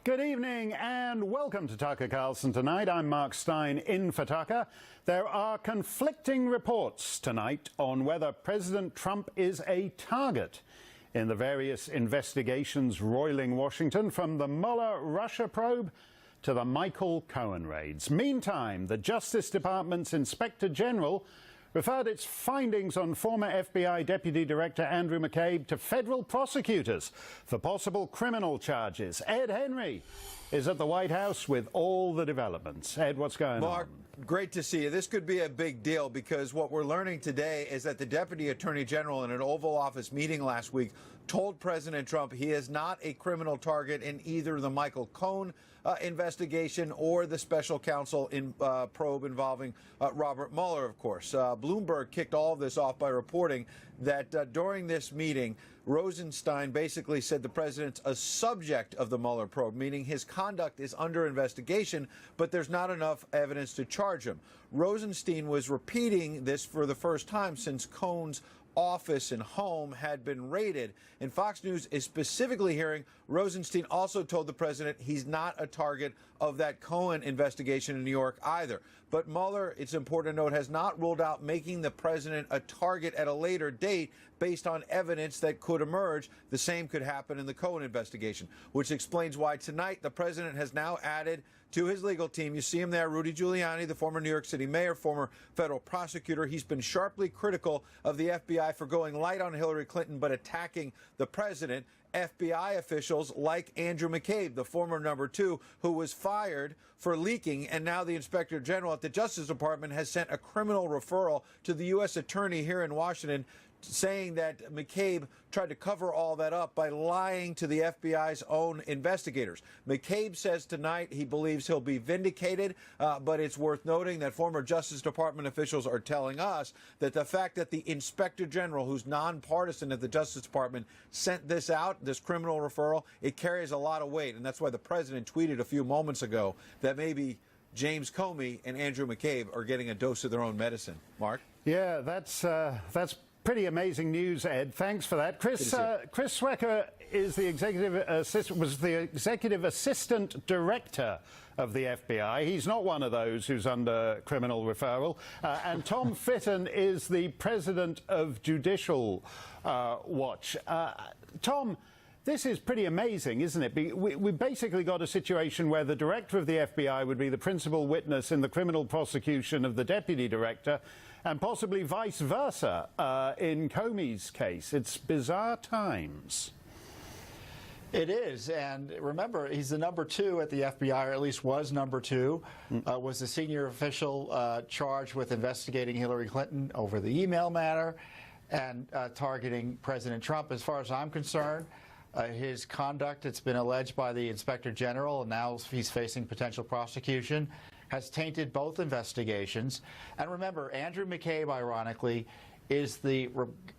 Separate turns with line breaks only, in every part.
Good evening and welcome to Tucker Carlson Tonight. I'm Mark Stein in for Tucker. There are conflicting reports tonight on whether President Trump is a target in the various investigations roiling Washington, from the Mueller Russia probe to the Michael Cohen raids. Meantime, the Justice Department's Inspector General referred its findings on former FBI Deputy Director Andrew McCabe to federal prosecutors for possible criminal charges. Ed Henry is at the White House with all the developments. Ed, what's going on?
Mark, great to see you. This could be a big deal because what we're learning today is that the Deputy Attorney General in an Oval Office meeting last week told President Trump he is not a criminal target in either the Michael Cohen investigation or the special counsel probe involving Robert Mueller, of course. Bloomberg kicked all of this off by reporting that during this meeting, Rosenstein basically said the president's a subject of the Mueller probe, meaning his conduct is under investigation, but there's not enough evidence to charge him. Rosenstein was repeating this for the first time since Cohen's office and home had been raided. And Fox News is specifically hearing Rosenstein also told the president he's not a target of that Cohen investigation in New York either. But Mueller, it's important to note, has not ruled out making the president a target at a later date based on evidence that could emerge. The same could happen in the Cohen investigation, which explains why tonight the president has now added to his legal team. You see him there, Rudy Giuliani, the former New York City mayor, former federal prosecutor. He's been sharply critical of the FBI for going light on Hillary Clinton but attacking the president. FBI officials like Andrew McCabe, the former #2, who was fired for leaking, and now the Inspector General at the Justice Department has sent a criminal referral to the U.S. Attorney here in Washington, saying that McCabe tried to cover all that up by lying to the FBI's own investigators. McCabe says tonight he believes he'll be vindicated, but it's worth noting that former Justice Department officials are telling us that the fact that the Inspector General, who's nonpartisan at the Justice Department, sent this out, this criminal referral, it carries a lot of weight. And that's why the president tweeted a few moments ago that maybe James Comey and Andrew McCabe are getting a dose of their own medicine. Mark?
Yeah, that's pretty amazing news, Ed. Thanks for that. Chris Swecker is the was the executive assistant director of the FBI. He's not one of those who's under criminal referral. And Tom Fitton is the president of Judicial Watch. Tom, this is pretty amazing, isn't it? We basically got a situation where the director of the FBI would be the principal witness in the criminal prosecution of the deputy director, and possibly vice versa in Comey's case. It's bizarre times.
It is, and remember, he's the #2 at the FBI, or at least was #2, was the senior official charged with investigating Hillary Clinton over the email matter and targeting President Trump. As far as I'm concerned, his conduct, it's been alleged by the Inspector General, and now he's facing potential prosecution, has tainted both investigations. And remember, Andrew McCabe, ironically, is the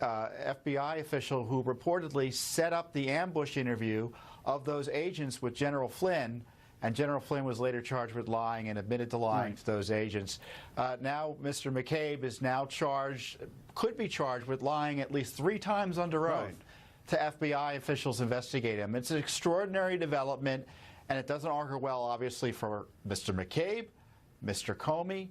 FBI official who reportedly set up the ambush interview of those agents with General Flynn, and General Flynn was later charged with lying and admitted to lying to those agents. Now Mr. McCabe is now could be charged with lying at least 3 times under oath to FBI officials investigating him. It's an extraordinary development, and it doesn't augur well, obviously, for Mr. McCabe, Mr. Comey,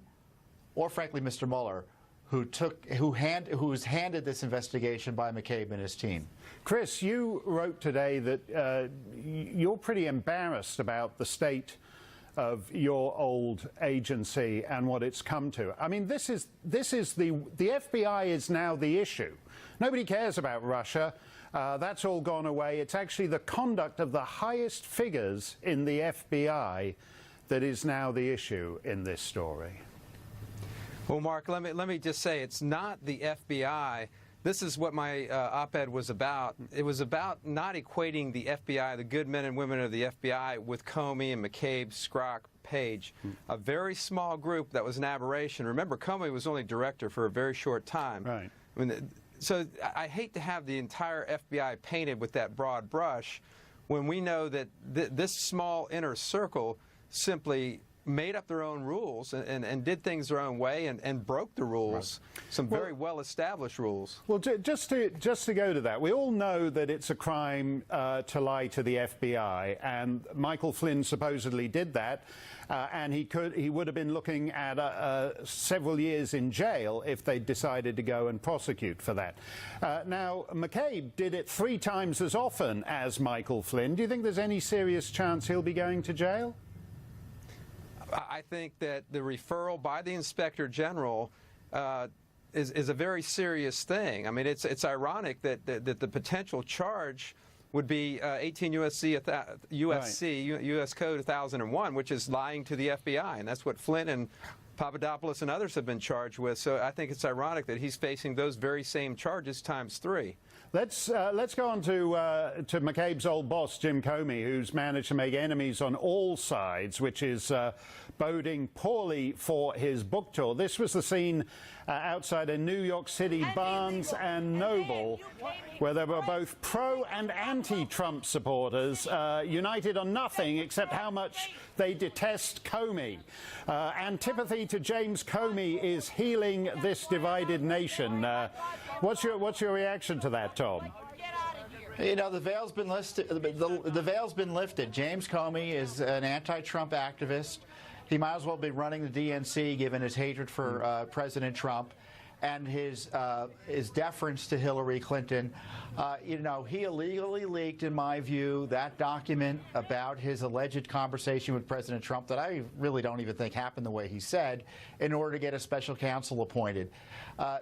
or frankly Mr. Mueller, who was handed this investigation by McCabe and his team.
Chris, you wrote today that you're pretty embarrassed about the state of your old agency and what it's come to. I mean, the FBI is now the issue. Nobody cares about Russia. That's all gone away. It's actually the conduct of the highest figures in the FBI that is now the issue in this story.
Well, Mark, let me just say it's not the FBI. This is what my op-ed was about. It was about not equating the FBI, the good men and women of the FBI, with Comey and McCabe, Schrock, Page, a very small group that was an aberration. Remember, Comey was only director for a very short time.
Right.
I mean, so I hate to have the entire FBI painted with that broad brush when we know that this small inner circle simply made up their own rules and did things their own way and broke the rules, some very well-established rules.
Well, just to go to that, we all know that it's a crime to lie to the FBI, and Michael Flynn supposedly did that, and he would have been looking at several years in jail if they decided to go and prosecute for that. Now, McCabe did it 3 times as often as Michael Flynn. Do you think there's any serious chance he'll be going to jail?
I think that the referral by the Inspector General is a very serious thing. I mean, it's ironic that the potential charge would be 18 U.S. Code 1001, which is lying to the FBI, and that's what Flynn and Papadopoulos and others have been charged with. So I think it's ironic that he's facing those very same charges times 3.
Let's go on to McCabe's old boss, Jim Comey, who's managed to make enemies on all sides, which is boding poorly for his book tour. This was the scene outside a New York City Barnes and Noble, where there were both pro and anti-Trump supporters united on nothing except how much they detest Comey. Antipathy to James Comey is healing this divided nation. What's your reaction to that, Tom?
You know, the veil's been lifted. The veil's been lifted. James Comey is an anti-Trump activist. He might as well be running the DNC, given his hatred for President Trump and his deference to Hillary Clinton. You know, he illegally leaked, in my view, that document about his alleged conversation with President Trump that I really don't even think happened the way he said, in order to get a special counsel appointed.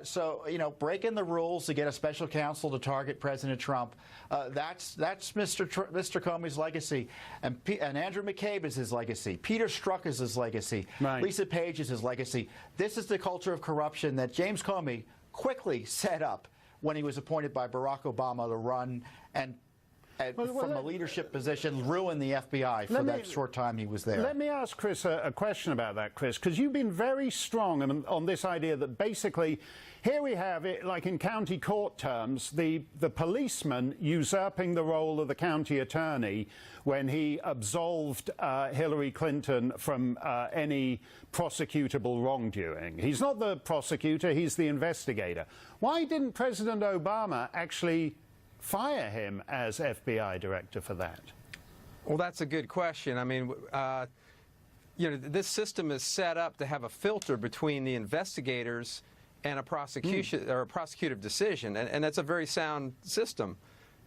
So, you know, breaking the rules to get a special counsel to target President Trump, that's Mr. Comey's legacy. And Andrew McCabe is his legacy. Peter Strzok is his legacy. Right. Lisa Page is his legacy. This is the culture of corruption that James Comey quickly set up when he was appointed by Barack Obama to run and from a leadership position, ruin the FBI for that short time he was there.
Let me ask Chris a question about that, Chris, because you've been very strong on this idea that basically here we have it, like in county court terms, the policeman usurping the role of the county attorney when he absolved Hillary Clinton from any prosecutable wrongdoing. He's not the prosecutor, he's the investigator. Why didn't President Obama actually fire him as FBI director for that?
Well, that's a good question. I mean, you know, this system is set up to have a filter between the investigators and a prosecution or a prosecutive decision, and that's a very sound system,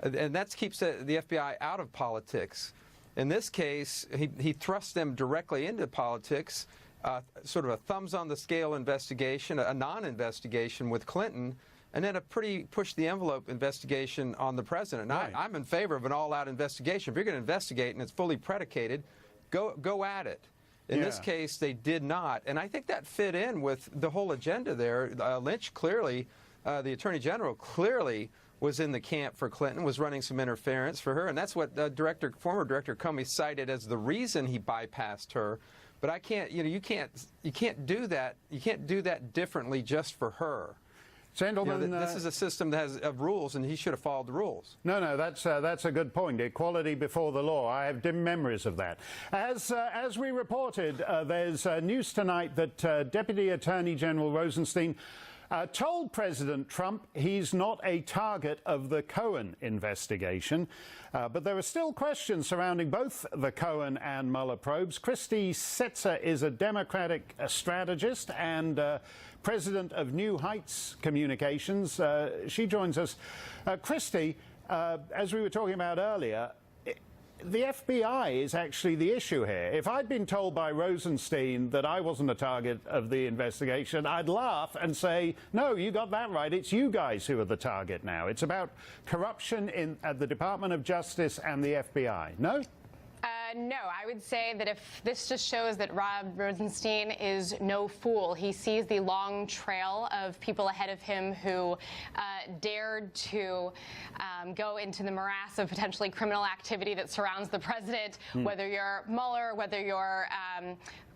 and that keeps the FBI out of politics. In this case, he thrust them directly into politics, sort of a thumbs on the scale investigation, a non-investigation with Clinton, and then a pretty push-the-envelope investigation on the president. Now, right. I'm in favor of an all-out investigation. If you're going to investigate and it's fully predicated, go at it. In this case, they did not. And I think that fit in with the whole agenda there. Lynch clearly, the Attorney General clearly was in the camp for Clinton, was running some interference for her. And that's what former Director Comey cited as the reason he bypassed her. But I can't, you know, you can't do that. You can't do that differently just for her.
Gentlemen,
you know, this is a system that has rules, and he should have followed the rules.
No, that's a good point. Equality before the law. I have dim memories of that. As we reported, there's news tonight that Deputy Attorney General Rosenstein told President Trump he's not a target of the Cohen investigation. But there are still questions surrounding both the Cohen and Mueller probes. Christy Setzer is a Democratic strategist and president of New Heights Communications. She joins us. Christy, as we were talking about earlier, the FBI is actually the issue here. If I'd been told by Rosenstein that I wasn't a target of the investigation, I'd laugh and say, no, you got that right. It's you guys who are the target now. It's about corruption at the Department of Justice and the FBI. No?
No, I would say that if this just shows that Rod Rosenstein is no fool. He sees the long trail of people ahead of him who dared to go into the morass of potentially criminal activity that surrounds the president, whether you're Mueller, whether you're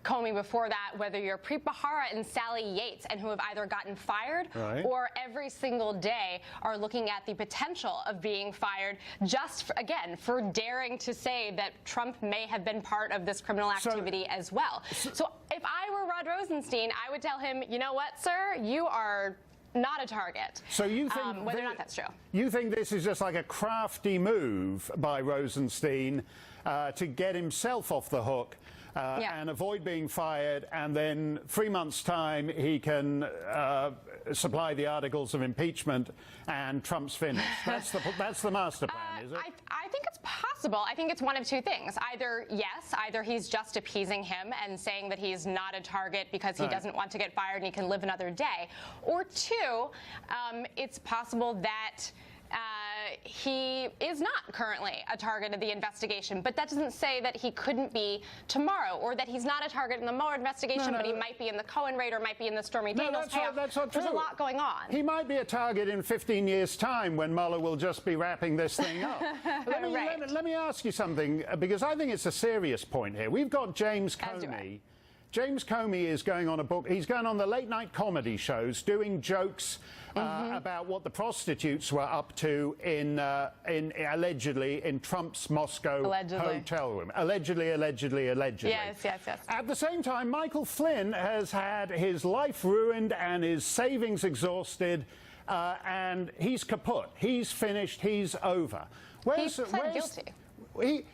Comey before that, whether you're Preet Bharara and Sally Yates, and who have either gotten fired or every single day are looking at the potential of being fired just, again, for daring to say that Trump may have been part of this criminal activity as well. So if I were Rod Rosenstein, I would tell him, you know what, sir, you are not a target.
So you think
whether or not that's true.
You think this is just like a crafty move by Rosenstein to get himself off the hook and avoid being fired, and then 3 months' time he can supply the articles of impeachment and Trump's finished. That's the master plan, is it?
I think it's possible. I think it's one of two things. Either he's just appeasing him and saying that he's not a target because he doesn't want to get fired and he can live another day. Or two, it's possible that he is not currently a target of the investigation, but that doesn't say that he couldn't be tomorrow, or that he's not a target in the Mueller investigation, but he might be in the Cohen raid or might be in the Stormy Daniels payoff.
That's not true.
There's a lot going on.
He might be a target in 15 years' time when Mueller will just be wrapping this thing up. Let me ask you something, because I think it's a serious point here. We've got James Comey. James Comey is going on a book. He's going on the late-night comedy shows, doing jokes about what the prostitutes were up to in allegedly in Trump's Moscow hotel room. Allegedly.
Yes.
At the same time, Michael Flynn has had his life ruined and his savings exhausted, and he's kaput. He's finished. He's over.
He pled guilty.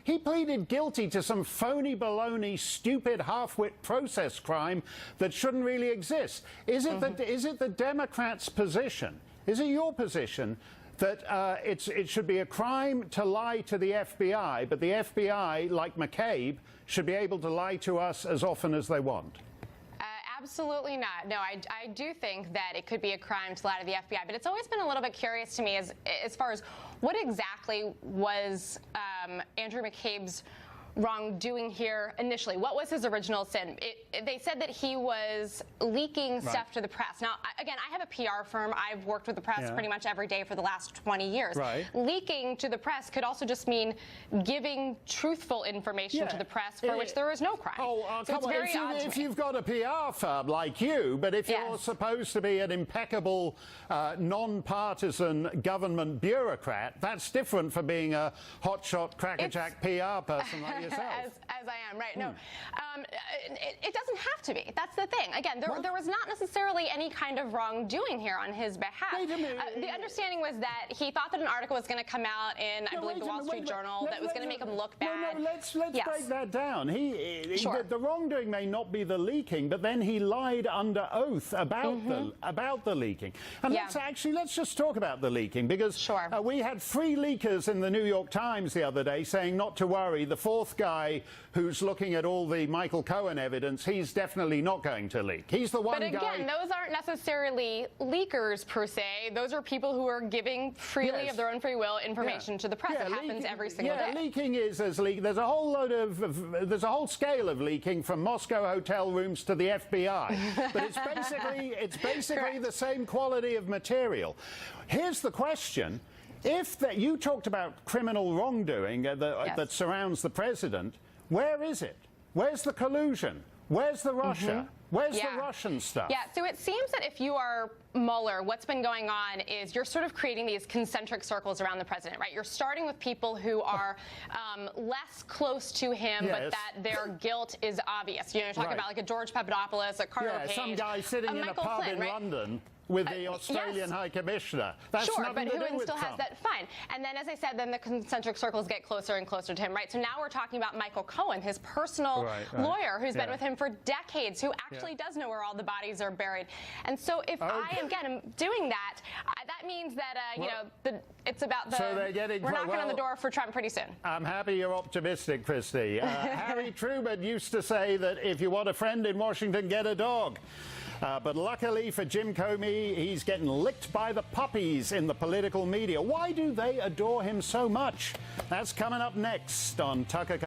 He pleaded guilty to some phony, baloney, stupid, half-wit process crime that shouldn't really exist. Is it the Democrats' position? Is it your position that it should be a crime to lie to the FBI, but the FBI, like McCabe, should be able to lie to us as often as they want?
Absolutely not. No, I do think that it could be a crime to lie to the FBI, but it's always been a little bit curious to me as far as what exactly was Andrew McCabe's wrongdoing here initially. What was his original sin? They said that he was leaking stuff to the press. Now, again, I have a PR firm. I've worked with the press pretty much every day for the last 20 years. Leaking to the press could also just mean giving truthful information to the press for which there is no crime. So it's very odd to me.
If you've got a PR firm like you, but if you're supposed to be an impeccable, non-partisan government bureaucrat, that's different from being a hotshot, crackerjack PR person like yourself.
As I am, right? No, it doesn't have to be. That's the thing. Again, there was not necessarily any kind of wrongdoing here on his behalf.
Wait a minute.
The understanding was that he thought that an article was going to come out in, I believe, the Wall Street Journal that was going to make him look bad.
No, let's break that down. The wrongdoing may not be the leaking, but then he lied under oath about the leaking. And let's just talk about the leaking, because we had 3 leakers in the New York Times the other day saying not to worry. The 4th guy who's looking at all the Michael Cohen evidence, he's definitely not going to leak. He's the one guy.
But again, those aren't necessarily leakers per se. Those are people who are giving freely of their own free will information to the press. It happens every single day.
Leaking is as leak. There's a whole scale of leaking, from Moscow hotel rooms to the FBI. But it's basically the same quality of material. Here's the question. You talked about criminal wrongdoing that surrounds the president, where is it? Where's the collusion? Where's the Russia? Where's the Russian stuff?
Yeah, so it seems that if you are Mueller, what's been going on is you're sort of creating these concentric circles around the president, right? You're starting with people who are less close to him, but that their guilt is obvious. You're talking about like a George Papadopoulos, a Carter Page,
some guy sitting in a pub in London with the Australian High Commissioner. That's nothing to do with
still
Trump.
Has that. Fine. And then, as I said, then the concentric circles get closer and closer to him, right? So now we're talking about Michael Cohen, his personal lawyer, who's been with him for decades, who actually does know where all the bodies are buried. And so if I am doing that, that means that it's about we're knocking on the door for Trump pretty soon.
I'm happy you're optimistic, Christy. Harry Truman used to say that if you want a friend in Washington, get a dog. But luckily for Jim Comey, he's getting licked by the puppies in the political media. Why do they adore him so much? That's coming up next on Tucker.